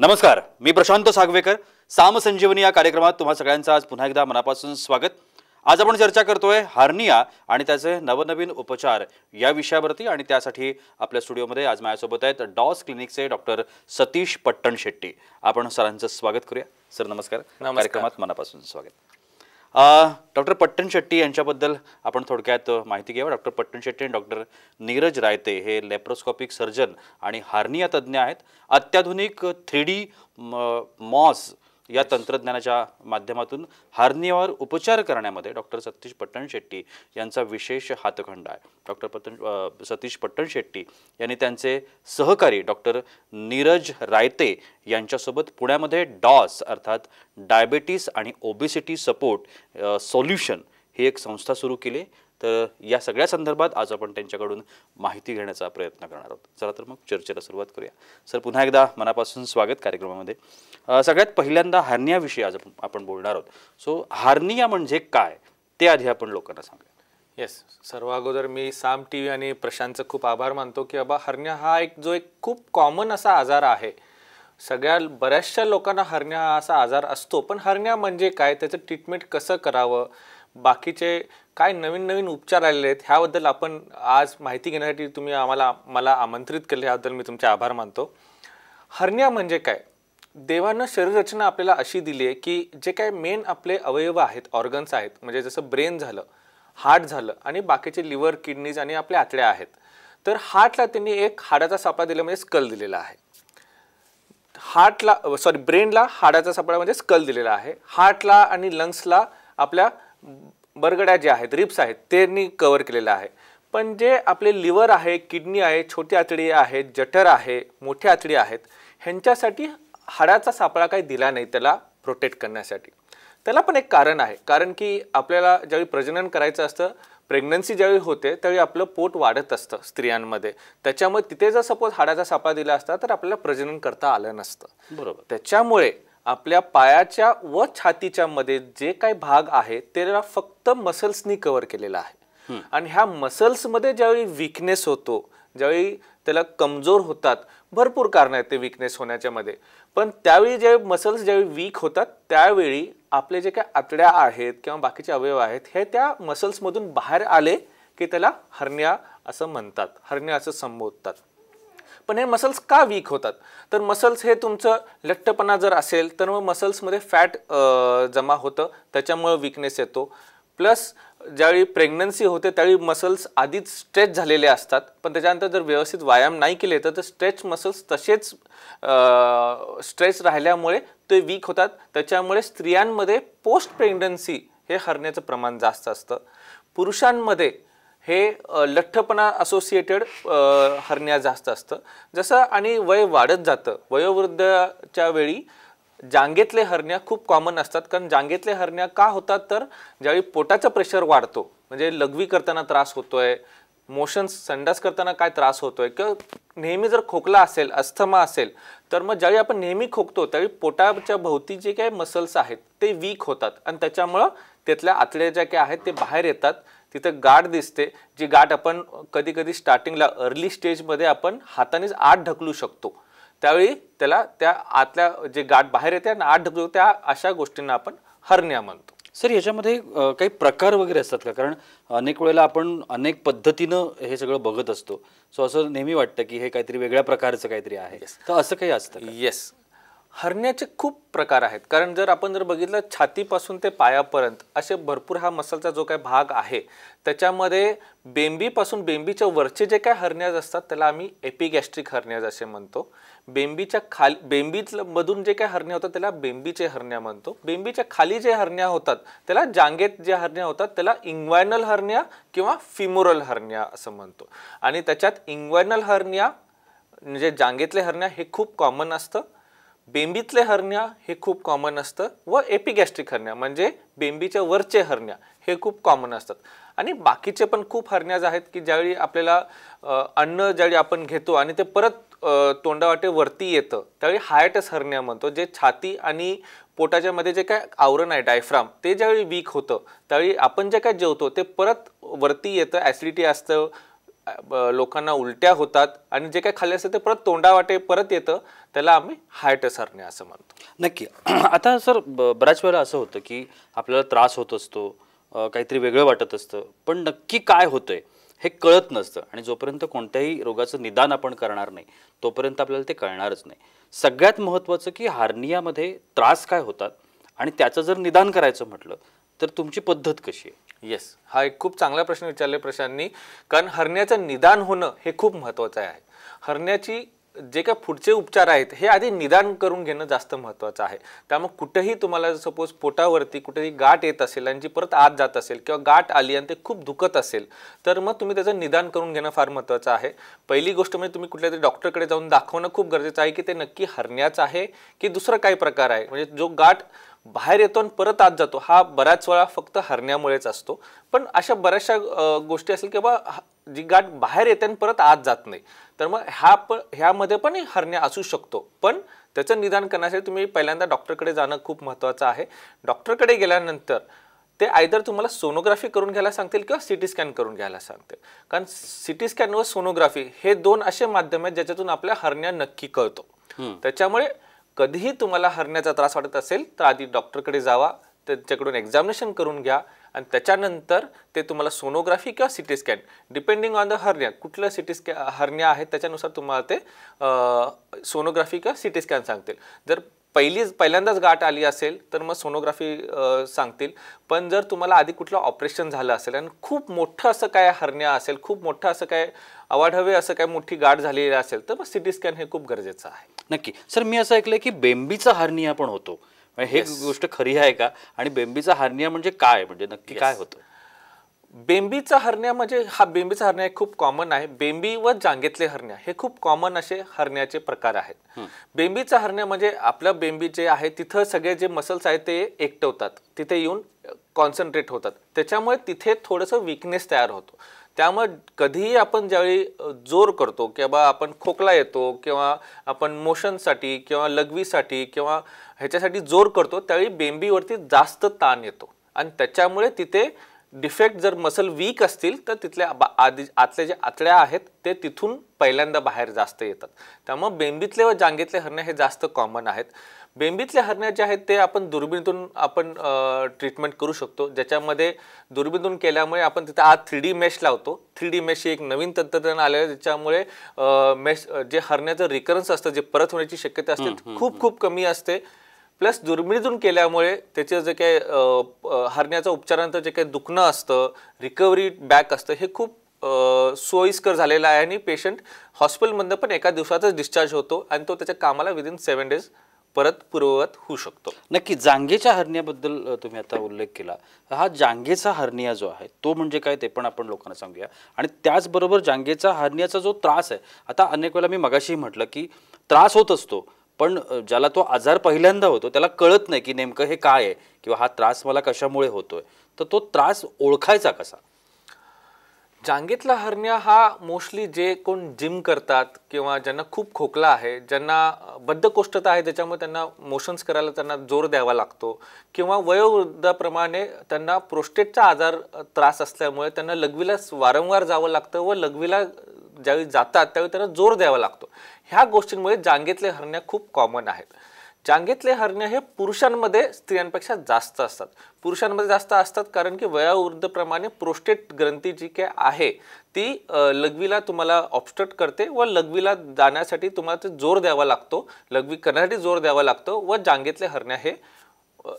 नमस्कार, मी प्रशांत सागवेकर. साम संजीवनी या कार्यक्रमात तुम्हा सगळ्यांचं आज पुन्हा एकदा मनापासून स्वागत. आज आपण चर्चा करतोय हार्निया आणि त्याचे नवनवीन उपचार या विषयावरती. आणि त्यासाठी आपल्या स्टुडिओमध्ये आज माझ्यासोबत आहेत डॉस क्लिनिकचे डॉक्टर सतीश पट्टणशेट्टी. आपण सरांचं स्वागत करूया. सर नमस्कार. कार्यक्रमात मनापासून स्वागत. डॉक्टर पट्टणशेट्टी यांच्याबद्दल आपण थोडक्यात माहिती घ्यावी. डॉक्टर पट्टणशेट्टी आणि डॉक्टर नीरज रायते हे लेप्रोस्कोपिक सर्जन आणि हार्निया तज्ज्ञ आहेत. अत्याधुनिक 3D मॉस या तंत्रज्ञानाच्या माध्यमातून हार्नियावर उपचार करण्यामध्ये डॉक्टर सतीश पट्टणशेट्टी यांचा विशेष हातखंडा आहे. डॉक्टर सतीश पट्टणशेट्टी यांनी त्यांचे सहकारी डॉक्टर नीरज रायते यांच्यासोबत पुण्यामध्ये डॉस अर्थात डायबिटीस आणि ओबेसिटी सपोर्ट सोल्युशन ही एक संस्था सुरू केली. तर या सगळ्या संदर्भात आज आपण त्यांच्याकडून माहिती घेण्याचा प्रयत्न करणार आहोत. चला तर मग चर्चेला सुरुवात करूया. सर पुन्हा एकदा मनापासून स्वागत कार्यक्रमामध्ये. सगळ्यात पहिल्यांदा हार्नियाविषयी आज आपण बोलणार आहोत. सो हार्निया म्हणजे काय ते आधी आपण लोकांना सांगा. येस, सर्व अगोदर मी साम TV आणि प्रशांतचं खूप आभार मानतो की बाबा हार्निया हा एक खूप कॉमन असा आजार आहे. बऱ्याचशा लोकांना हार्निया हा असा आजार असतो. पण हार्निया म्हणजे काय, त्याचं ट्रीटमेंट कसं करावं, बाकीचे काय नवीन नवीन उपचार आलेले आहेत ह्याबद्दल आपण आज माहिती घेण्यासाठी तुम्ही मला आमंत्रित केले, याबद्दल मी तुमचे आभार मानतो. हार्निया म्हणजे काय, देवानं शरीररचना आपल्याला अशी दिली आहे की जे काय मेन आपले अवयव आहेत, ऑर्गन्स आहेत, म्हणजे जसं ब्रेन झालं, हार्ट झालं आणि बाकीचे लिव्हर, किडनीज आणि आपल्या आतड्या आहेत. तर हार्टला त्यांनी एक हाडाचा सापळा दिला म्हणजे स्कल दिलेला आहे. ब्रेनला हाडाचा सापळा म्हणजे स्कल दिलेला आहे. हार्टला आणि लंग्सला आपल्या बरगड्या ज्या आहेत, रिब्स आहेत, त्यांनी कव्हर केलेलं आहे. पण जे आपले लिव्हर आहे, किडनी आहे, छोटी आतडी आहेत, जठर आहे, मोठी आतडी आहेत, ह्यांच्यासाठी हाडाचा सापळा काही दिला नाही त्याला प्रोटेक्ट करण्यासाठी. त्याला पण एक कारण आहे. कारण की आपल्याला ज्यावेळी प्रजनन करायचं असतं, प्रेग्नन्सी ज्यावेळी होते त्यावेळी आपलं पोट वाढत असतं स्त्रियांमध्ये. त्याच्यामुळे तिथे जर सपोज हाडाचा सापळा दिला असता तर आपल्याला प्रजनन करता आलं नसतं. बरोबर. त्याच्यामुळे आपल्या पायाच्या व छातीच्या मध्ये जे काही भाग आहे त्याला फक्त मसल्सनी कव्हर केलेला आहे. आणि ह्या मसल्समध्ये ज्यावेळी वीकनेस होतो, ज्यावेळी त्याला कमजोर होतात, भरपूर कारण आहेत ते वीकनेस होण्याच्या मध्ये. पण त्यावेळी जे मसल्स ज्यावेळी वीक होतात त्यावेळी आपले जे काही आतड्या आहेत किंवा बाकीचे अवयव आहेत हे त्या मसल्समधून बाहेर आले की त्याला हर्निया असं म्हणतात, हर्निया असं संबोधतात. पण हे मसल्स का वीक होतात, तर मसल्स हे तुमचं लठ्ठपणा जर असेल तर मग मसल्समध्ये फॅट जमा होतं, त्याच्यामुळे वीकनेस येतो. प्लस ज्यावेळी प्रेग्नन्सी होते त्यावेळी मसल्स आधीच स्ट्रेच झालेले असतात, पण त्याच्यानंतर जर व्यवस्थित व्यायाम नाही केले तर स्ट्रेच मसल्स तसेच स्ट्रेच राहिल्यामुळे ते वीक होतात. त्याच्यामुळे स्त्रियांमध्ये पोस्ट प्रेग्नन्सी हे हर्नियाचं प्रमाण जास्त असतं. पुरुषांमध्ये हे लठ्ठपणा असोसिएटेड हर्निया जास्त असतं. जसं आणि वय वाढत जातं, वयोवृद्धच्या वेळी जांघेतले हर्निया खूप कॉमन असतात. कारण जांघेतले हर्निया का होतात, तर ज्यावेळी पोटाचं प्रेशर वाढतो, म्हणजे लघवी करताना त्रास होतोय, मोशन्स संडास करताना काय त्रास होतोय, किंवा नेहमी जर खोकला असेल, अस्थमा असेल, तर मग ज्यावेळी आपण नेहमी खोकतो त्यावेळी पोटाच्या भोवती जे काही मसल्स आहेत ते वीक होतात आणि त्याच्यामुळं त्यातल्या आतड्या ज्या काही आहेत ते बाहेर येतात. तिथं गाठ दिसते, जी गाठ आपण कधी कधी स्टार्टिंगला अर्ली स्टेजमध्ये आपण हातानेच आत ढकलू शकतो. त्यावेळी त्याला त्या आतल्या जे गाठ बाहेर येते आणि आत ढकलू, त्या अशा गोष्टींना आपण हर्निया म्हणतो. सर याच्यामध्ये काही प्रकार वगैरे असतात का? कारण अनेक वेळेला आपण अनेक पद्धतीनं हे सगळं बघत असतो. सो असं नेहमी वाटतं की हे काहीतरी वेगळ्या प्रकारचं काहीतरी आहे. तर असं काही असतं? येस, हर्नियाचे खूप प्रकार आहेत. कारण जर आपण बघितलं छातीपासून ते पायापर्यंत असे भरपूर हा मसलचा जो काही भाग आहे त्याच्यामध्ये बेंबीच्या वरचे जे काही हर्नियाज असतात त्याला आम्ही एपिगॅस्ट्रिक हर्नियाज असे म्हणतो. बेंबीमधून जे काही हर्निया होतात त्याला बेंबीचे हर्निया म्हणतो. बेंबीच्या खाली जे हर्निया होतात त्याला जांघेत जे हर्निया होतात त्याला इंग्वायनल हर्निया किंवा फिमोरल हर्निया असं म्हणतो. आणि त्याच्यात इंग्वायनल हर्निया म्हणजे जांघेतले हर्निया हे खूप कॉमन असतं, बेंबीतले हर्निया हे खूप कॉमन असतं व एपिगॅस्ट्रिक हर्निया म्हणजे बेंबीच्या वरचे हर्निया हे खूप कॉमन असतात. आणि बाकीचे पण खूप हर्नियाज आहेत की ज्यावेळी आपल्याला अन्न ज्यावेळी आपण घेतो आणि ते परत तोंडावाटे वरती येतं त्यावेळी हायटस हर्निया म्हणतो. जे छाती आणि पोटाच्या मध्ये जे काय आवरण आहे डायफ्राम ते ज्यावेळी वीक होतं त्यावेळी आपण जे काय जेवतो ते परत वरती येतं, ॲसिडिटी असतं, लोकांना उलट्या होतात आणि जे काही खाल्ले असतं ते परत तोंडावाटे परत येतं, त्याला आम्ही हायटस हर्निया असं म्हणतो. नक्की. आता सर बऱ्याच वेळेला असं होतं की आपल्याला त्रास होत असतो, काहीतरी वेगळं वाटत असतं, पण नक्की काय होतंय हे कळत नसतं आणि जोपर्यंत कोणत्याही रोगाचं निदान आपण करणार नाही तोपर्यंत आपल्याला ते कळणारच नाही. सगळ्यात महत्त्वाचं की हार्नियामध्ये त्रास काय होतात आणि त्याचं जर निदान करायचं म्हटलं तर तुमची पद्धत कशी आहे? येस, हा एक खूप चांगला प्रश्न विचारला प्रशांतनी, कारण हर्नियाचं निदान होणं हे खूप महत्त्वाचं आहे. हर्नियाची जे काही पुढचे उपचार आहेत हे आधी निदान करून घेणं जास्त महत्त्वाचं आहे. त्यामुळे कुठेही तुम्हाला सपोज पोटावरती कुठेही गाठ येत असेल आणि जी परत आत जात असेल किंवा गाठ आली आणि ते खूप दुखत असेल तर मग तुम्ही त्याचं निदान करून घेणं फार महत्त्वाचं आहे. पहिली गोष्ट म्हणजे तुम्ही कुठल्या तरी डॉक्टरकडे जाऊन दाखवणं खूप गरजेचं आहे की ते नक्की हर्नियाचं आहे की दुसरा काही प्रकार आहे. म्हणजे जो गाठ बाहेर येतो आणि परत आत जातो हा बऱ्याच वेळा फक्त हर्नियामुळेच असतो, पण अशा बऱ्याचशा गोष्टी असेल की बाबा जी गाठ बाहेर येते आणि परत आत जात नाही, तर मग ह्यामध्ये पण हर्निया असू शकतो. पण त्याचं निदान करण्यासाठी तुम्ही पहिल्यांदा डॉक्टरकडे जाणं खूप महत्त्वाचं आहे. डॉक्टरकडे गेल्यानंतर ते आयदर तुम्हाला सोनोग्राफी करून घ्यायला सांगतील किंवा सिटी स्कॅन करून घ्यायला सांगतील, कारण सिटी स्कॅन व सोनोग्राफी हे दोन असे माध्यम आहेत ज्याच्यातून आपल्या हर्निया नक्की कळतो. त्याच्यामुळे कधीही तुम्हाला हर्नियाचा त्रास वाटत असेल तर आधी डॉक्टरकडे जावा, त्यांच्याकडून एक्झामिनेशन करून घ्या आणि त्याच्यानंतर ते तुम्हाला सोनोग्राफी किंवा CT scan depending on the hernia, कुठलं हर्निया आहे त्याच्यानुसार तुम्हाला ते सोनोग्राफी किंवा सिटी स्कॅन सांगतील. जर पहिल्यांदाच गाठ आली असेल तर मग सोनोग्राफी सांगतील, पण जर तुम्हाला आधी कुठलं ऑपरेशन झालं असेल आणि खूप मोठं असं काय हर्निया असेल, खूप मोठं असं काय अवाढव्य असं काय मोठी गाठ झालेली असेल तर मग सिटी स्कॅन हे खूप गरजेचं आहे. नक्की. सर मी असं ऐकलंय की बेंबीचा हार्निया पण होतो, हे गोष्ट खरी आहे का आणि बेंबीचा हार्निया म्हणजे काय, म्हणजे नक्की काय होतं? बेंबीचा हर्निया म्हणजे बेंबीचा हर्निया खूप कॉमन आहे. बेंबी व जांघेतले हर्निया हे खूप कॉमन असे हर्नियाचे प्रकार आहेत. बेंबीचा हर्निया म्हणजे आपलं बेंबी जे आहे तिथं सगळे जे मसल्स आहेत ते एकटवतात, तिथे येऊन कॉन्सन्ट्रेट होतात, त्याच्यामुळे तिथे थोडंसं वीकनेस तयार होतो. त्यामुळे कधीही आपण ज्यावेळी जोर करतो किंवा आपण खोकला येतो किंवा आपण मोशनसाठी किंवा लघवीसाठी किंवा ह्याच्यासाठी जोर करतो त्यावेळी बेंबीवरती जास्त ताण येतो आणि त्याच्यामुळे तिथे डिफेक्ट जर मसल वीक असतील तर तिथल्या आतले जे आतड्या आहेत ते तिथून पहिल्यांदा बाहेर जास्त येतात. त्यामुळे बेंबीतले व जांघेतले हर्निया हे जास्त कॉमन आहेत. बेंबीतले हर्निया जे आहेत ते आपण दुर्बीणीतून आपण ट्रीटमेंट करू शकतो, ज्याच्यामध्ये दुर्बीणीतून केल्यामुळे आपण तिथे आत 3D मेश लावतो. 3D मेश ही एक नवीन तंत्रज्ञान आलं आहे ज्याच्यामुळे मेश जे हर्नियाचं रिकरन्स असतं, जे परत होण्याची शक्यता असते खूप खूप कमी असते. प्लस दुर्बिणीतून केल्यामुळे त्याचं जे काही हर्नियाचा उपचारानंतर जे काही दुखणं असतं, रिकव्हरी बॅक असतं, हे खूप सोयीस्कर झालेलं आहे आणि पेशंट हॉस्पिटलमधनं पण एका दिवसातच डिस्चार्ज होतो आणि तो त्याच्या कामाला विदिन 7 days परत पूर्ववत होऊ शकतो. नक्की. जांघेच्या हर्नियाबद्दल तुम्ही आता उल्लेख केला, हा जांघेचा हर्निया जो आहे तो म्हणजे काय ते पण आपण लोकांना सांगूया आणि त्याचबरोबर जांघेचा हर्नियाचा जो त्रास आहे, आता अनेक वेळेला मी मगाशी म्हटलं की त्रास होत असतो पण ज्याला तो आजार पहिल्यांदा होतो त्याला कळत नाही की नेमकं हे काय आहे किंवा हा त्रास मला कशामुळे होतोय, तर तो त्रास ओळखायचा कसा? जांघेतला हर्निया हा मोस्टली जे कोण जिम करतात किंवा ज्यांना खूप खोकला आहे, ज्यांना बद्धकोष्ठता आहे, त्याच्यामुळे त्यांना मोशन्स करायला त्यांना जोर द्यावा लागतो किंवा वयोवृद्धाप्रमाणे त्यांना प्रोस्टेटचा आजार त्रास असल्यामुळे त्यांना लघवीला वारंवार जावं लागतं व लघवीला ज्यावेळी जातात त्यावेळी त्यांना जोर द्यावा लागतो. ह्या गोष्टींमुळे जांघेतले हर्निया खूप कॉमन आहेत. जांघेतले हर्निया हे पुरुषांमध्ये स्त्रियांपेक्षा जास्त असतात. पुरुषांमध्ये जास्त असतात कारण की वयोवृद्धप्रमाणे प्रोस्टेट ग्रंथी जी काय आहे ती लघवीला तुम्हाला ऑब्स्ट्रक्ट करते व लघवीला जाण्यासाठी तुम्हाला ते जोर द्यावा लागतो, लघवी करण्यासाठी जोर द्यावा लागतो व जांघेतले हर्निया हे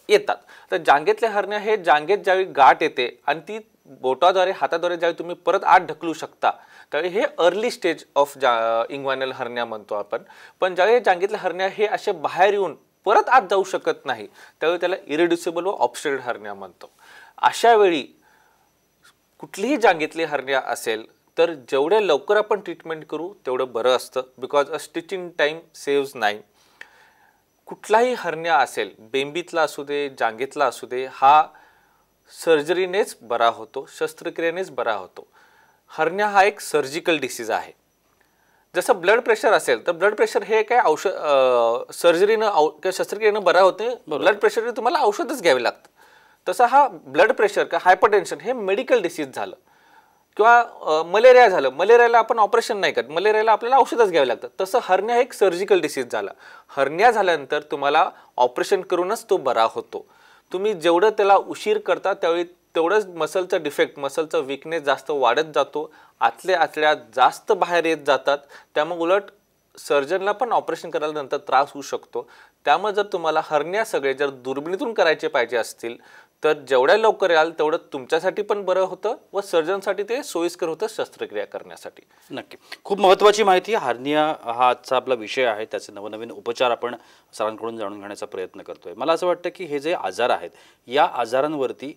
येतात. तर जांघेतले हर्निया हे जांघेत ज्यावेळी गाठ येते आणि ती बोटाद्वारे हाताद्वारे ज्यावेळी तुम्ही परत आत ढकलू शकता त्यावेळी हे अर्ली स्टेज ऑफ इंग्वायनल हर्निया म्हणतो आपण. पण ज्यावेळी जांघेतले हर्निया हे असे बाहेर येऊन परत आत जाऊ शकत नाही त्यावेळी त्याला इरिड्युसिबल व ऑब्स्ट्रक्टेड हर्निया म्हणतो. अशा वेळी कुठलीही जांघेतली हर्निया असेल तर जेवढे लवकर आपण ट्रीटमेंट करू तेवढं बरं असतं, because a stitching time saves 9. कुठलाही हर्निया असेल, बेंबीतला असू दे, जांघेतला असू दे, हा सर्जरीनेच बरा होतो, शस्त्रक्रियेनेच बरा होतो. हर्निया हा एक सर्जिकल डिसीज आहे. जसं ब्लड प्रेशर असेल तर ब्लड प्रेशर हे काय औषध सर्जरीनं किंवा शस्त्रक्रियेनं बरा होते, ब्लड प्रेशर तुम्हाला औषधच घ्यावे लागतं. तसं हा ब्लड प्रेशर का हायपरटेन्शन हे मेडिकल डिसीज झालं. किंवा मलेरिया झालं, मलेरियाला आपण ऑपरेशन नाही करत, मलेरियाला आपल्याला औषधच घ्यावे लागतं. तसं हर्निया एक सर्जिकल डिसीज झाला. हर्निया झाल्यानंतर तुम्हाला ऑपरेशन करूनच तो बरा होतो. तुम्ही जेवढं त्याला उशीर करता त्यावेळी तेवढंच मसलचा डिफेक्ट, मसलचा वीकनेस जास्त वाढत जातो, आतल्या आतल्या जास्त बाहेर येत जातात. त्यामुळे उलट सर्जनला पण ऑपरेशन करायला नंतर त्रास होऊ शकतो. त्यामुळे जर तुम्हाला हर्निया सगळे जर दुर्बिणीतून करायचे पाहिजे असतील तर जेवढ्या लवकर याल तेवढं तुमच्यासाठी पण बरं होतं व सर्जनसाठी ते सोयीस्कर होतं शस्त्रक्रिया करण्यासाठी. नक्की, खूप महत्त्वाची माहिती. हार्निया हा आजचा आपला विषय आहे, त्याचे नवनवीन उपचार आपण सरांकडून जाणून घेण्याचा प्रयत्न करतोय. मला असं वाटतं की हे जे आजार आहेत या आजारांवरती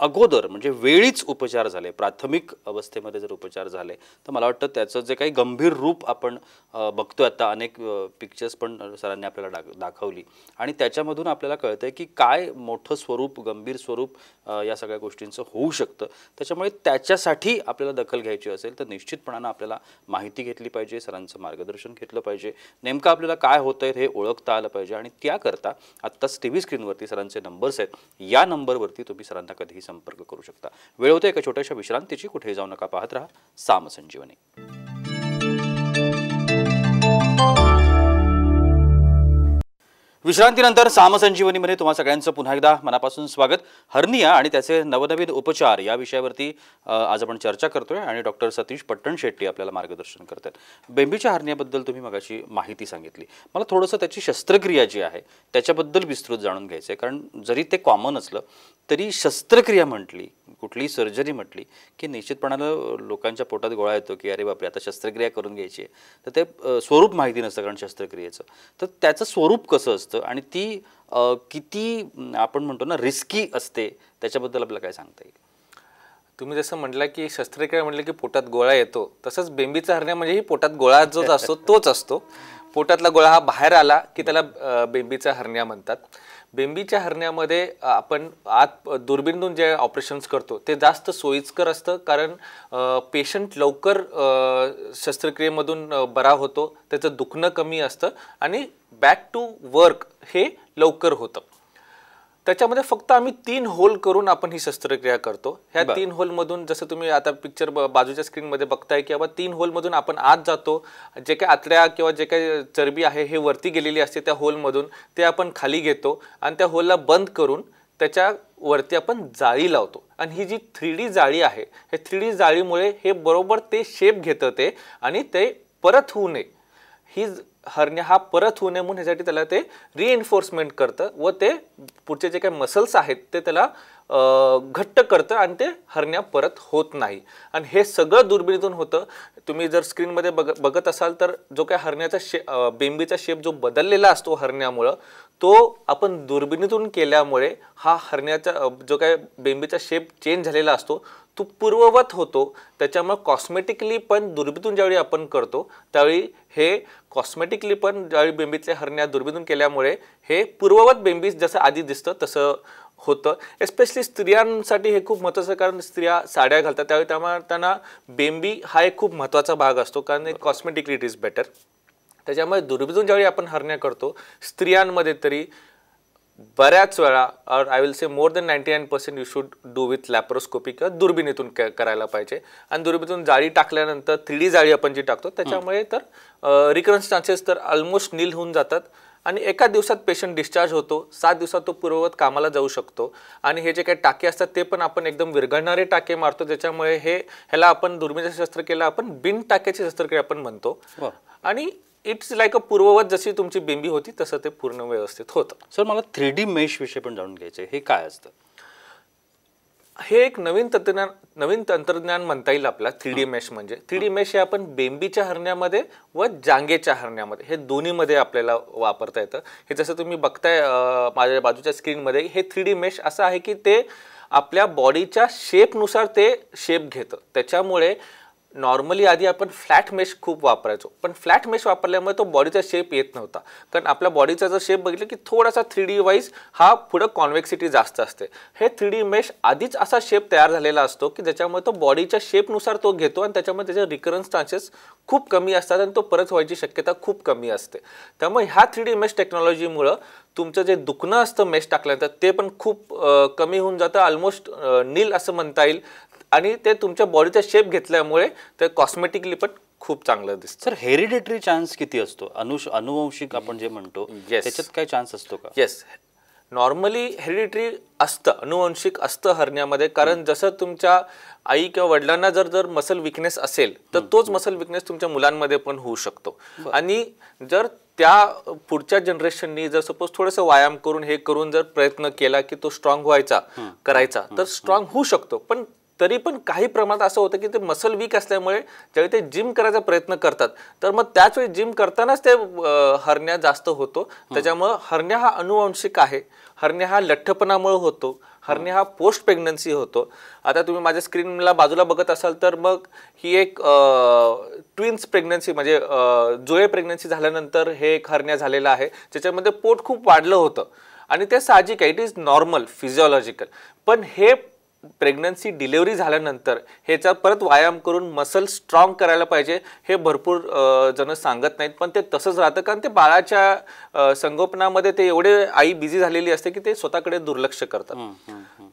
अगोदर म्हणजे वेळीच उपचार झाले, प्राथमिक अवस्थेमध्ये जर उपचार झाले तर मला वाटतं त्याचं जे काही गंभीर रूप आपण बघतोय आता, अनेक पिक्चर्स पण सरांनी आपल्याला दाखवली आणि त्याच्यामधून आपल्याला कळतंय की काय मोठं स्वरूप, गंभीर स्वरूप या सगळ्या गोष्टींचं होऊ शकतं. त्याच्यामुळे त्याच्यासाठी आपल्याला दखल घ्यायची असेल तर निश्चितपणानं आपल्याला माहिती घेतली पाहिजे, सरांचं मार्गदर्शन घेतलं पाहिजे, नेमकं आपल्याला काय होतंय हे ओळखता आलं पाहिजे. आणि त्याकरता आत्ताच TV स्क्रीनवरती सरांचे नंबर्स आहेत, या नंबरवरती तुम्ही सरांना कधीही संपर्क करू शकता. वेळ होते एका छोट्याशा विश्रांतीची, कुठेही जाऊ नका, पाहत राहा सामसंजीवनी. विश्रांतीनंतर सामसंजीवनीमध्ये तुम्हा सगळ्यांचं पुन्हा एकदा मनापासून स्वागत. हर्निया आणि त्याचे नवनवीन उपचार या विषयावरती आज आपण चर्चा करतोय आणि डॉक्टर सतीश पट्टणशेट्टी आपल्याला मार्गदर्शन करतात. बेंबीच्या हर्नियाबद्दल तुम्ही मगाशी माहिती सांगितली, मला थोडंसं त्याची शस्त्रक्रिया जी आहे त्याच्याबद्दल विस्तृत जाणून घ्यायचं आहे. कारण जरी ते कॉमन असलं तरी शस्त्रक्रिया म्हटली, कुठलीही सर्जरी म्हटली की निश्चितपणानं लोकांच्या पोटात गोळा येतो की अरे बापरे आता शस्त्रक्रिया करून घ्यायची आहे. तर ते स्वरूप माहिती नसतं कारण शस्त्रक्रियेचं, तर त्याचं स्वरूप कसं असतं आणि ती किती आपण म्हणतो ना रिस्की असते, त्याच्याबद्दल आपल्याला काय सांगता येईल? तुम्ही जसं म्हटलं की शस्त्रक्रिया म्हटलं की पोटात गोळा येतो, तसंच बेंबीचा हर्निया म्हणजे ही पोटात गोळा जो असतो तोच असतो. पोटातला गोळा हा बाहेर आला की त्याला बेंबीचा हर्निया म्हणतात. बेंबीच्या हर्नियामध्ये आपण आत दुर्बिणीतून जे ऑपरेशन्स करतो ते जास्त सोयीस्कर असतं, कारण पेशंट लवकर शस्त्रक्रियेमधून बरा होतो, त्याचं दुखणं कमी असतं आणि बॅक टू वर्क हे लवकर होतं. त्याच्यामध्ये फक्त आम्ही 3 होल करून आपण ही शस्त्रक्रिया करतो. ह्या 3 होलमधून जसं तुम्ही आता पिक्चर बाजूच्या स्क्रीनमध्ये बघताय की बाबा 3 होलमधून आपण आत जातो, जे काही आतड्या किंवा जे काही चरबी आहे हे वरती गेलेली असते त्या होलमधून ते आपण खाली घेतो आणि त्या होलला बंद करून त्याच्या वरती आपण जाळी लावतो. आणि ही जी 3D जाळी आहे, हे 3D जाळीमुळे हे बरोबर ते शेप घेतं ते, आणि ते परत होऊ नये, ही हर्निया हा परत होऊ नये म्हणून ह्यासाठी त्याला ते रिइन्फोर्समेंट करतं व ते पुढचे जे काही मसल्स आहेत ते त्याला घट्ट करतं आणि ते हर्निया परत होत नाही. आणि हे सगळं दुर्बिणीतून होतं. तुम्ही जर स्क्रीनमध्ये बघत असाल तर जो काही हर्नियाचा बेंबीचा शेप जो बदललेला असतो हर्नियामुळं, तो आपण दुर्बिणीतून केल्यामुळे हा हर्नियाचा जो काही बेंबीचा शेप चेंज झालेला असतो तो पूर्ववत होतो. त्याच्यामुळे कॉस्मेटिकली पण दुर्बिणीतून ज्यावेळी आपण करतो त्यावेळी हे कॉस्मेटिकली पण ज्यावेळी बेंबीतले हर्निया दुर्बिणीतून केल्यामुळे हे पूर्ववत बेंबी जसं आधी दिसतं तसं होतं. एस्पेशली स्त्रियांसाठी हे खूप महत्त्वाचं, कारण स्त्रिया साड्या घालतात त्यावेळी त्यामुळे त्यांना बेंबी हा एक खूप महत्त्वाचा भाग असतो, कारण कॉस्मेटिकली इट इज बेटर. त्याच्यामुळे दुर्बिणीतून ज्यावेळी आपण हर्निया करतो स्त्रियांमध्ये तरी बऱ्याच वेळा, और I will say more than 99% you should do with laparoscopy किंवा दुर्बिणीतून करायला पाहिजे. आणि दुर्बिणीतून जाळी टाकल्यानंतर 3D जाळी आपण जी टाकतो त्याच्यामुळे तर रिकरन्स चान्सेस तर ऑलमोस्ट नील होऊन जातात आणि एका दिवसात पेशंट डिस्चार्ज होतो. 7 दिवसात तो पूर्ववत कामाला जाऊ शकतो. आणि हे जे काही टाके असतात ते पण आपण एकदम विरघळणारे टाके मारतो, ज्याच्यामुळे ह्याला आपण दुर्बिणीच्या शस्त्रक्रियेला आपण बिन टाक्याची शस्त्रक्रिया आपण म्हणतो. आणि इट्स लाईक अ पूर्ववत जशी तुमची बेंबी होती तसं ते पूर्ण व्यवस्थित होतं. सर मला 3D मेश विषय पण जाणून घ्यायचं आहे, हे काय असतं? हे एक नवीन तंत्रज्ञान म्हणता येईल आपला 3D मेश. म्हणजे 3D मेश हे आपण बेंबीच्या हर्नियामध्ये व जांघेच्या हर्नियामध्ये हे दोन्हीमध्ये आपल्याला वापरता येतं. हे जसं तुम्ही बघताय माझ्या बाजूच्या स्क्रीनमध्ये, हे 3D मेश असं आहे की ते आपल्या बॉडीच्या शेपनुसार ते शेप घेतं. त्याच्यामुळे नॉर्मली आधी आपण फ्लॅट मेश खूप वापरायचो, पण फ्लॅट मेश वापरल्यामुळे तो बॉडीचा शेप येत नव्हता. कारण आपल्या बॉडीचा जर शेप बघितलं की थोडासा 3D वाईज हा पुढं कॉन्व्हेक्सिटी जास्त असते. हे 3D मेश आधीच असा शेप तयार झालेला असतो की ज्याच्यामुळे तो बॉडीच्या शेपनुसार तो घेतो आणि त्याच्यामुळे त्याचे रिकरन्स चान्सेस खूप कमी असतात आणि तो परत व्हायची शक्यता खूप कमी असते. त्यामुळे ह्या 3D मेश टेक्नॉलॉजीमुळं तुमचं जे दुखणं असतं मेश टाकल्यानंतर ते पण खूप कमी होऊन जातं, ऑलमोस्ट नील असं म्हणता येईल. आणि ते तुमच्या बॉडीचा शेप घेतल्यामुळे ते कॉस्मेटिकली पण खूप चांगलं दिसतं. सर हेरिडेटरी चान्स किती असतो? अनुवंशिक आपण जे म्हणतो त्याच्यात काय चान्स असतो का? येस, नॉर्मली हेरिडिटरी असतं, अनुवंशिक असतं हरण्यामध्ये. कारण जसं तुमच्या आई किंवा वडिलांना जर मसल विकनेस असेल तर तोच मसल विकनेस तुमच्या मुलांमध्ये पण होऊ शकतो. आणि जर त्या पुढच्या जनरेशननी जर सपोज थोडंसं व्यायाम करून हे करून जर प्रयत्न केला की तो स्ट्रॉंग करायचा तर स्ट्रॉंग होऊ शकतो. पण तरी पण काही प्रमाणात असं होतं की ते मसल वीक असल्यामुळे ज्यावेळी ते जिम करायचा प्रयत्न करतात तर मग त्याच वेळी जिम करतानाच ते हरण्या जास्त होतो. त्याच्यामुळे हरण्या हा अनुवंशिक आहे. हरण्या हा लठ्ठपणामुळे होतो. हरण्या हा पोस्ट प्रेग्नन्सी होतो. आता तुम्ही माझ्या स्क्रीनला बाजूला बघत असाल तर मग ही एक ट्विन्स प्रेग्नन्सी म्हणजे जुळे प्रेग्नन्सी झाल्यानंतर हे एक हरण्या झालेला आहे ज्याच्यामध्ये पोट खूप वाढलं होतं आणि ते साहजिक आहे, इट इज नॉर्मल फिजिओलॉजिकल. पण हे प्रेग्नन्सी डिलिव्हरी झाल्यानंतर ह्याचा परत व्यायाम करून मसल स्ट्रॉंग करायला पाहिजे हे भरपूर जण सांगत नाहीत. पण ते तसंच राहतं कारण ते बाळाच्या संगोपनामध्ये ते एवढे आई बिझी झालेली असते की ते स्वतःकडे दुर्लक्ष करतात.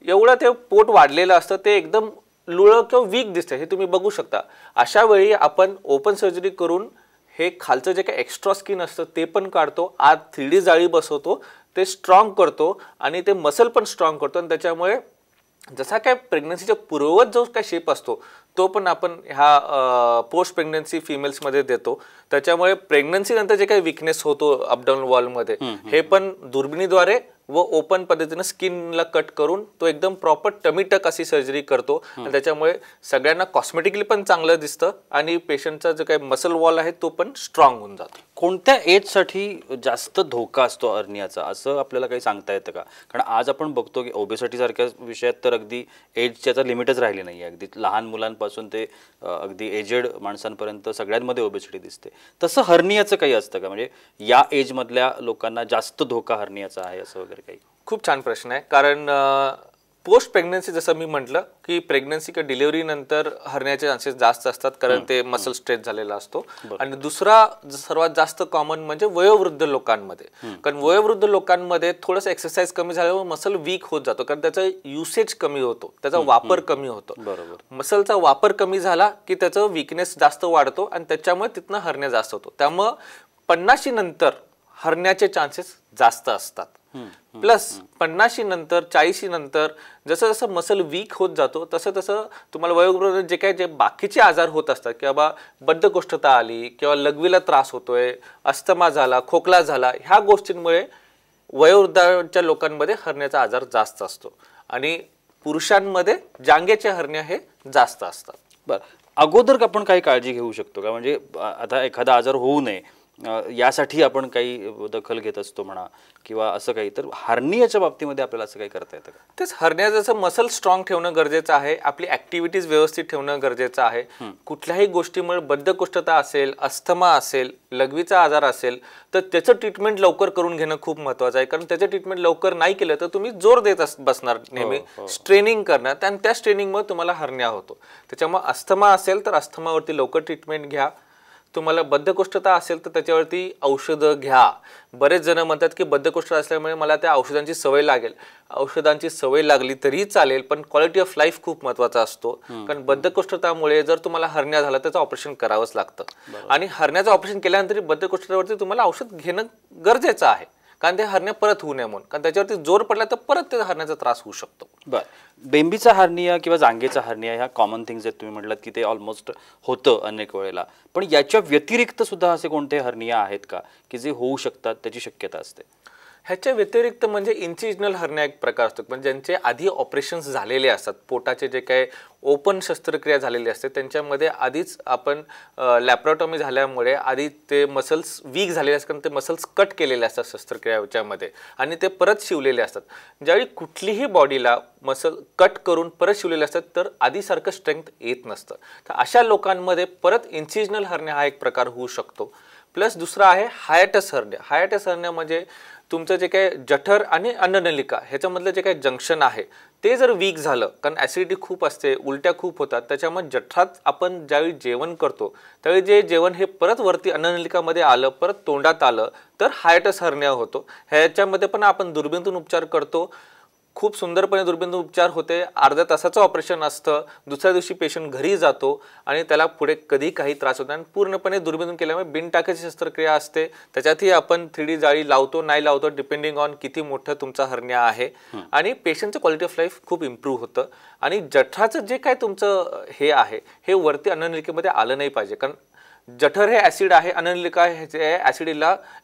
एवढं ते पोट वाढलेलं असतं, ते एकदम लुळं किंवा वीक दिसतं, हे तुम्ही बघू शकता. अशा वेळी आपण ओपन सर्जरी करून हे खालचं जे काही एक्स्ट्रा स्किन असतं ते पण काढतो, आत 3D जाळी बसवतो, ते स्ट्रॉंग करतो आणि ते मसल पण स्ट्रॉंग करतो. आणि त्याच्यामुळे जसा काय प्रेग्नन्सीच्या पूर्ववत जो काय शेप असतो तो पण आपण ह्या पोस्ट प्रेग्नन्सी फिमेल्समध्ये देतो. त्याच्यामुळे प्रेग्नन्सी नंतर जे काही विकनेस होतो अपडाऊन वॉलमध्ये हे पण दुर्बिणीद्वारे व ओपन पद्धतीने स्किनला कट करून तो एकदम प्रॉपर टमीटक अशी सर्जरी करतो. आणि त्याच्यामुळे सगळ्यांना कॉस्मेटिकली पण चांगलं दिसतं आणि पेशंटचा जो काही मसल वॉल आहे तो पण स्ट्रॉंग होऊन जातो. कोणत्या एजसाठी जास्त धोका असतो हर्नियाचा असं आपल्याला काही सांगता येतं का? कारण आज आपण बघतो की ओबेसिटी सारख्या विषयात तर अगदी एजच्या लिमिटच राहिली नाही. अगदी लहान मुलांपासून ते अगदी एजेड माणसांपर्यंत सगळ्यांमध्ये ओबेसिटी दिसते. तसं हर्नियाचं काही असतं का? म्हणजे या एजमधल्या लोकांना जास्त धोका हर्नियाचा आहे असं वगैरे काही? खूप छान प्रश्न आहे. कारण पोस्ट प्रेग्नन्सी जसं मी म्हटलं की प्रेग्नन्सी किंवा डिलिव्हरी नंतर हरण्याचे चान्सेस जास्त असतात कारण ते मसल स्ट्रेच झालेला असतो. आणि दुसरा सर्वात जास्त कॉमन म्हणजे वयोवृद्ध लोकांमध्ये. कारण वयोवृद्ध लोकांमध्ये थोडंसं एक्सरसाइज कमी झाल्यामुळे मसल वीक होत जातो कारण त्याचा युसेज कमी होतो, त्याचा वापर कमी होतो. बरोबर. मसलचा वापर कमी झाला की त्याचं वीकनेस जास्त वाढतो आणि त्याच्यामुळे तिथनं हरण्या जास्त होतो. त्यामुळं 50 नंतर हरण्याचे चान्सेस जास्त असतात. प्लस 50 नंतर 40 नंतर जसं जसं मसल वीक होत जातो तसं तसं तुम्हाला वयोवृद्ध जे काही जे बाकीचे आजार होत असतात किंवा बद्धकोष्ठता आली किंवा लघवीला त्रास होतोय, अस्थमा झाला, खोकला झाला, ह्या गोष्टींमुळे वयोवृद्धाच्या लोकांमध्ये हरण्याचा आजार जास्त असतो. आणि पुरुषांमध्ये जांघेच्या हरण्या हे जास्त असतात. बरं, अगोदर आपण काही काळजी घेऊ शकतो का? म्हणजे आता एखादा आजार होऊ नये यासाठी आपण काही दखल घेत असतो म्हणा किंवा असं काही, तर हर्नियाच्या बाबतीमध्ये आपल्याला असं काही करता येतं का? तेच, हर्निया जसं मसल स्ट्रॉंग ठेवणं गरजेचं आहे, आपली ऍक्टिव्हिटीज व्यवस्थित ठेवणं गरजेचं आहे. कुठल्याही गोष्टीमुळे बद्धकोष्ठता असेल, अस्थमा असेल, लघवीचा आजार असेल तर त्याचं ट्रीटमेंट लवकर करून घेणं खूप महत्त्वाचं आहे. कारण त्याचं ट्रीटमेंट लवकर नाही केलं तर तुम्ही जोर देत बसणार नेहमी, स्ट्रेनिंग करणार आणि त्या स्ट्रेनिंगमुळे तुम्हाला हर्निया होतो. त्याच्यामुळे अस्थमा असेल तर अस्थमावरती लवकर ट्रीटमेंट घ्या. तुम्हाला बद्धकोष्ठता असेल तर त्याच्यावरती औषधं घ्या. बरेच जण म्हणतात की बद्धकोष्ठता असल्यामुळे मला त्या औषधांची सवय लागेल. औषधांची सवय लागली तरी चालेल पण क्वालिटी ऑफ लाईफ खूप महत्त्वाचा असतो. कारण बद्धकोष्ठतामुळे जर तुम्हाला हर्निया झाला त्याचं ऑपरेशन करावंच लागतं. आणि हर्नियाचं ऑपरेशन केल्यानंतर बद्धकोष्ठतावरती तुम्हाला औषध घेणं गरजेचं आहे कारण ते हर्निया परत होऊ नये म्हणून. कारण त्याच्यावरती जोर पडला तर परत त्या हर्नियाचा त्रास होऊ शकतो. बरं, बेंबीचा हर्निया किंवा जांघेचा हर्निया ह्या कॉमन थिंग्स आहेत. तुम्ही म्हटलात की ते ऑलमोस्ट होतं अनेक वेळेला, पण याच्या व्यतिरिक्त सुद्धा असे कोणते हर्निया आहेत का की जे होऊ शकतात, त्याची शक्यता असते? ह्याच्या व्यतिरिक्त म्हणजे इन्सिजनल हर्निया एक प्रकार असतो. म्हणजे ज्यांचे आधी ऑपरेशन्स झालेले असतात, पोटाचे जे काही ओपन शस्त्रक्रिया झालेली असते त्यांच्यामध्ये आधीच आपण लॅप्रोटॉमी झाल्यामुळे आधी ते मसल्स वीक झालेले असतात कारण ते मसल्स कट केलेले असतात शस्त्रक्रियाच्यामध्ये आणि ते परत शिवलेले असतात. ज्यावेळी कुठलीही बॉडीला मसल कट करून परत शिवलेले असतात तर आधीसारखं स्ट्रेंथ येत नसतं. तर अशा लोकांमध्ये परत इन्सिजनल हर्निया हा एक प्रकार होऊ शकतो. प्लस दुसरा आहे हायटस हर्निया. हायटस हर्निया म्हणजे तुमचं जे काही जठर आणि अन्ननलिका ह्याच्यामधलं जे काही जंक्शन आहे ते जर वीक झालं, कारण ॲसिडिटी खूप असते, उलट्या खूप होतात, त्याच्यामुळे जठरात आपण ज्यावेळी जेवण करतो त्यावेळी जे जेवण हे परत वरती अन्ननलिकामध्ये आलं, परत तोंडात आलं तर हायटस हर्निया होतो. ह्याच्यामध्ये पण आपण दुर्बीणीतून उपचार करतो. खूप सुंदरपणे दुर्बिणीतून उपचार होते, अर्ध्या तासाचं ऑपरेशन असतं, दुसऱ्या दिवशी पेशंट घरी जातो आणि त्याला पुढे कधी काही त्रास होत नाही. आणि पूर्णपणे दुर्बिणीतून केल्यामुळे बिनटाकाची शस्त्रक्रिया असते, त्याच्यातही आपण 3D जाळी लावतो नाही लावतो डिपेंडिंग ऑन किती मोठं तुमचा हर्निया आहे. आणि पेशंटचं क्वालिटी ऑफ लाईफ खूप इम्प्रूव्ह होतं. आणि जठराचं जे काय तुमचं हे आहे हे वरती अन्ननलिकेमध्ये आलं नाही पाहिजे, कारण जठर हे ऍसिड आहे, अन्ननलिका हे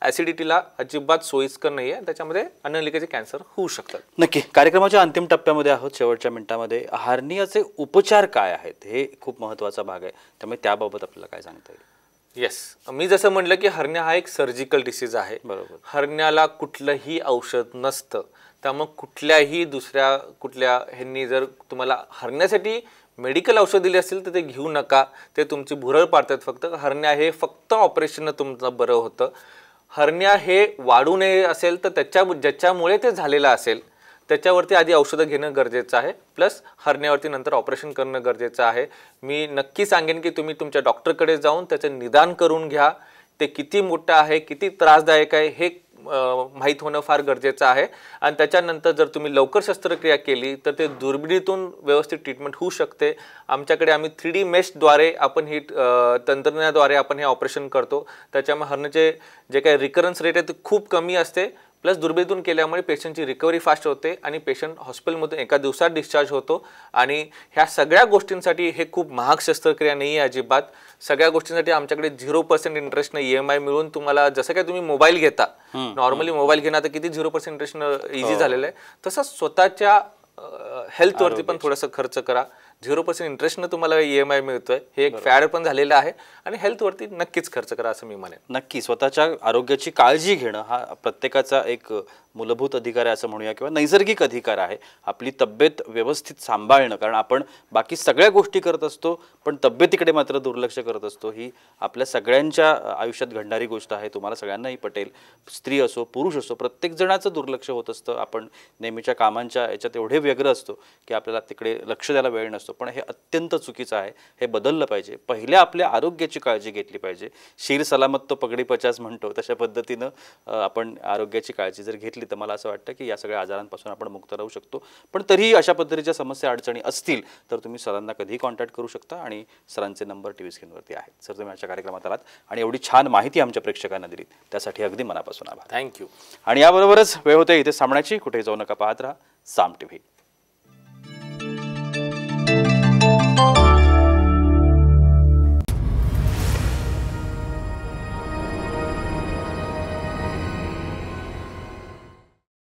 ऍसिडिटीला अजिबात सोयीस्कर नाही आहे, त्याच्यामध्ये अन्ननलिकेचे कॅन्सर होऊ शकतात. नक्की. कार्यक्रमाच्या अंतिम टप्प्यामध्ये आहोत, शेवटच्या मिनिटामध्ये. हार्नियाचे उपचार काय आहेत हे खूप महत्त्वाचा भाग आहे, त्यामुळे त्याबाबत आपल्याला काय सांगता येईल? येस, मी जसं म्हटलं की हर्निया हा एक सर्जिकल डिसीज आहे. बरोबर. हर्नियाला कुठलंही औषध नसतं, त्यामुळे कुठल्याही दुसऱ्या कुठल्या ह्यांनी जर तुम्हाला हर्नियासाठी मेडिकल औषध दिले असेल तर ते घेऊ नका, ते तुमची भुरळ पाडतात. फक्त हर्निया हे फक्त ऑपरेशननं तुमचं बरं होतं. हर्निया हे वाढू नये असेल तर ज्याच्यामुळे ते झालेलं असेल त्याच्यावरती आधी औषधं घेणं गरजेचं आहे, प्लस हर्नियावरती नंतर ऑपरेशन करणं गरजेचं आहे. मी नक्की सांगेन की तुम्ही तुमच्या डॉक्टरकडे जाऊन त्याचं निदान करून घ्या. ते किती मोठं आहे, किती त्रासदायक आहे हे माहीत होणं फार गरजेचं आहे. आणि त्याच्यानंतर जर तुम्ही लवकर शस्त्रक्रिया केली तर ते दुर्बिणीतून व्यवस्थित ट्रीटमेंट होऊ शकते. आमच्याकडे आम्ही 3D मेशद्वारे आपण ही तंत्रज्ञानाद्वारे आपण हे ऑपरेशन करतो, त्याच्यामुळे हर्नियाचे जे काही रिकरन्स रेट आहे ते खूप कमी असते. प्लस दुर्बिणीतून केल्यामुळे पेशंटची रिकव्हरी फास्ट होते आणि पेशंट हॉस्पिटलमधून एका दिवसात डिस्चार्ज होतो. आणि ह्या सगळ्या गोष्टींसाठी हे खूप महाग शस्त्रक्रिया नाही आहे अजिबात. सगळ्या गोष्टींसाठी आमच्याकडे 0% इंटरेस्टनं EMI मिळून तुम्हाला, जसं काय तुम्ही मोबाईल घेता, नॉर्मली मोबाईल घेणं आता किती 0% इंटरेस्टनं इझी झालेलं आहे, तसं स्वतःच्या हेल्थवरती पण थोडंसं खर्च करा. 0% इंटरेस्टनं तुम्हाला EMI मिळतोय, हे एक फॅड पण झालेलं आहे. आणि हेल्थवरती नक्कीच खर्च करा असं मी म्हणेन. नक्की. स्वतःच्या आरोग्याची काळजी घेणं हा प्रत्येकाचा एक मूलभूत अधिकार आहे असं म्हणूया, किंवा नैसर्गिक अधिकार आहे. आपली तब्येत व्यवस्थित सांभाळणं, कारण आपण बाकी सगळ्या गोष्टी करत असतो पण तब्येतीकडे मात्र दुर्लक्ष करत असतो. ही आपल्या सगळ्यांच्या आयुष्यात घडणारी गोष्ट आहे, तुम्हाला सगळ्यांनाही पटेल. स्त्री असो पुरुष असो, प्रत्येक जणाचं दुर्लक्ष होत असतं. आपण नेहमीच्या कामांच्या याच्यात एवढे व्यग्र असतो की आपल्याला तिकडे लक्ष द्यायला वेळ नसतो. पण हे अत्यंत चुकीचं आहे, हे बदललं पाहिजे. पहिल्या आपल्या आरोग्याची काळजी घेतली पाहिजे. शीर सलामत तो पगडी 50 म्हणतो, तशा पद्धतीनं आपण आरोग्याची काळजी जर घेतली तर मला असं वाटतं की या सगळ्या आजारांपासून आपण मुक्त राहू शकतो. पण तरीही अशा पद्धतीच्या समस्या अडचणी असतील तर तुम्ही सरांना कधीही कॉन्टॅक्ट करू शकता आणि सरांचे नंबर TV स्क्रीनवरती आहेत. सर, तुम्ही आजच्या कार्यक्रमात आलात आणि एवढी छान माहिती आमच्या प्रेक्षकांना दिली त्यासाठी अगदी मनापासून आभार. थँक्यू. आणि याबरोबरच वेळ होते इथे सामण्याची. कुठेही जाऊ नका, पाहत राहा साम TV.